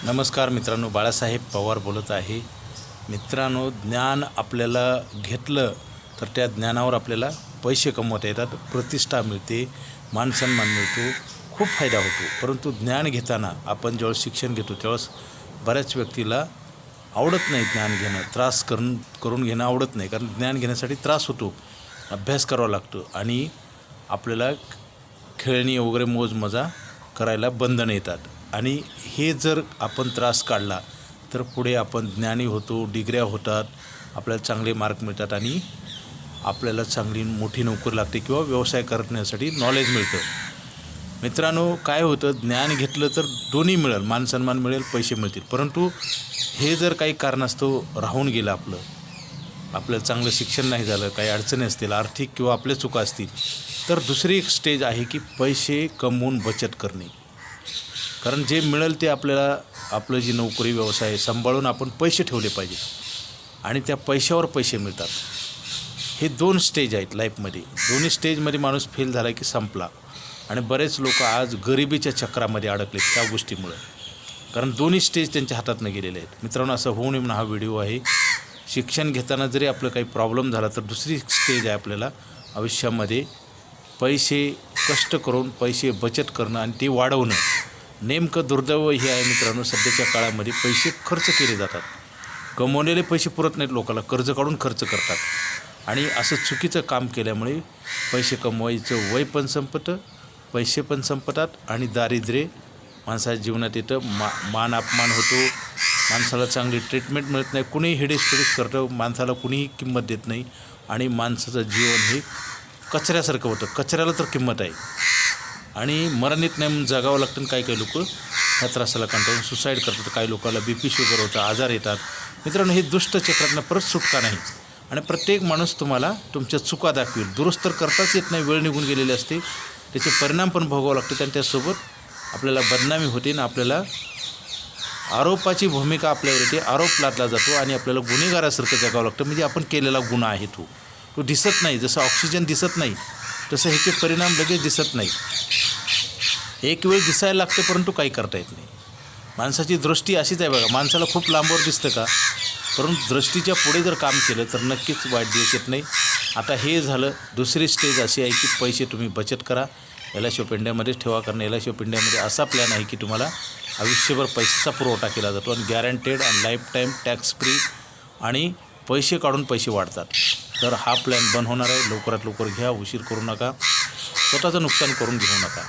नमस्कार मित्रांनो, बाळासाहेब पवार बोलत आहे. मित्रांनो, ज्ञान आपल्याला घेतलं तर त्या ज्ञानावर आपल्याला पैसे कमवता येतात, प्रतिष्ठा मिळते, मानसन्मान मिळतो, खूप फायदा होतो. परंतु ज्ञान घेताना आपण जेव्हा शिक्षण घेतो त्यावेळेस बऱ्याच व्यक्तीला आवडत नाही ज्ञान घेणं, त्रास करून घेणं आवडत नाही. कारण ज्ञान घेण्यासाठी त्रास होतो, अभ्यास करावा लागतो आणि आपल्याला खेळणी वगैरे मौजमजा करायला बंधनं येतात. आणि हे जर आपण त्रास काढला तर पुढे आपण ज्ञानी होतो, डिग्र्या होतात, आपल्याला चांगले मार्क मिळतात आणि आपल्याला चांगली मोठी नोकरी लागते किंवा व्यवसाय करण्यासाठी नॉलेज मिळतं. मित्रांनो, काय होतं, ज्ञान घेतलं तर दोन्ही मिळेल, मानसन्मान मिळेल, पैसे मिळतील. परंतु हे जर काही कारणास्तव राहून गेलं, आपल्याला चांगलं शिक्षण नाही झालं, काही अडचणी असतील आर्थिक किंवा आपल्या चुका असतील, तर दुसरी एक स्टेज आहे की पैसे कमवून बचत करणे. कारण जे मिळेल ते आपल्याला आपलं जी नोकरी व्यवसाय सांभाळून आपण पैसे ठेवले पाहिजे आणि त्या पैशावर पैसे मिळतात. हे दोन स्टेज आहेत लाईफमध्ये. दोन्ही स्टेजमध्ये माणूस फेल झाला की संपला. आणि बरेच लोक आज गरिबीच्या चक्रामध्ये अडकलेत त्या गोष्टीमुळे, कारण दोन्ही स्टेज त्यांच्या हातातनं गेलेले आहेत. मित्रांनो, असं होऊ नये म्हणून हा व्हिडिओ आहे. शिक्षण घेताना जरी आपलं काही प्रॉब्लेम झाला तर दुसरी स्टेज आहे आपल्याला आयुष्यामध्ये पैसे कष्ट करून पैसे बचत करणं आणि ते वाढवणं. नेमकं दुर्दैव हे आहे मित्रांनो, सध्याच्या काळामध्ये पैसे खर्च केले जातात. कमवलेले पैसे पुरत नाहीत, लोकांना कर्ज काढून खर्च करतात. आणि असं चुकीचं काम केल्यामुळे पैसे कमवायचं वय पण संपतं, पैसे पण संपतात आणि दारिद्र्य माणसाच्या जीवनात येतं. मान अपमान होतो, माणसाला चांगली ट्रीटमेंट मिळत नाही, कुणीही हिडीस करतं, माणसाला कुणीही किंमत देत नाही आणि माणसाचं जीवन हे कचऱ्यासारखं होतं. कचऱ्याला तर किंमत आहे आणि मरण येत नाही म्हणून जगावं लागतं. काही काही लोक ह्या त्रासाला कंटाळून सुसाईड करतात, काही लोकांना BP शुगर होतं, आजार येतात. मित्रांनो, हे दुष्ट चक्रातनं परत सुटका नाही. आणि प्रत्येक माणूस तुम्हाला तुमच्या चुका दाखवेल. दुरुस्त तर करताच येत नाही, वेळ निघून गेलेली असते, त्याचे परिणाम पण भोगावं लागतात आणि त्यासोबत आपल्याला बदनामी होते आणि आपल्याला आरोपाची भूमिका आपल्यावर येते, आरोप लादला जातो आणि आपल्याला गुन्हेगारासारखं जगावं लागतं. म्हणजे आपण केलेला गुन्हा आहे तो दिसत नाही. जसं ऑक्सिजन दिसत नाही तसं ह्याचे परिणाम लगेच दिसत नाही. एक वेळ दिसायला लागते परंतु काही करता येत नाही. माणसाची दृष्टी अशीच आहे बघा. माणसाला खूप लांबवर दिसतं का, परंतु दृष्टीच्या पुढे जर काम केलं तर नक्कीच वाईट दिवस येत नाही. आता हे झालं. दुसरी स्टेज अशी आहे की पैसे तुम्ही बचत करा, LIC ऑफ इंडियामध्येच ठेवा. कारण LIC ऑफ इंडियामध्ये असा प्लॅन आहे की तुम्हाला आयुष्यभर पैशाचा पुरवठा केला जातो आणि गॅरंटेड आणि लाईफ टाईम टॅक्स फ्री आणि पैसे काढून पैसे वाढतात. तर हा प्लॅन बंद होणार आहे. लवकरात लवकर घ्या, उशीर करू नका, स्वतःचं नुकसान करून घेऊ नका.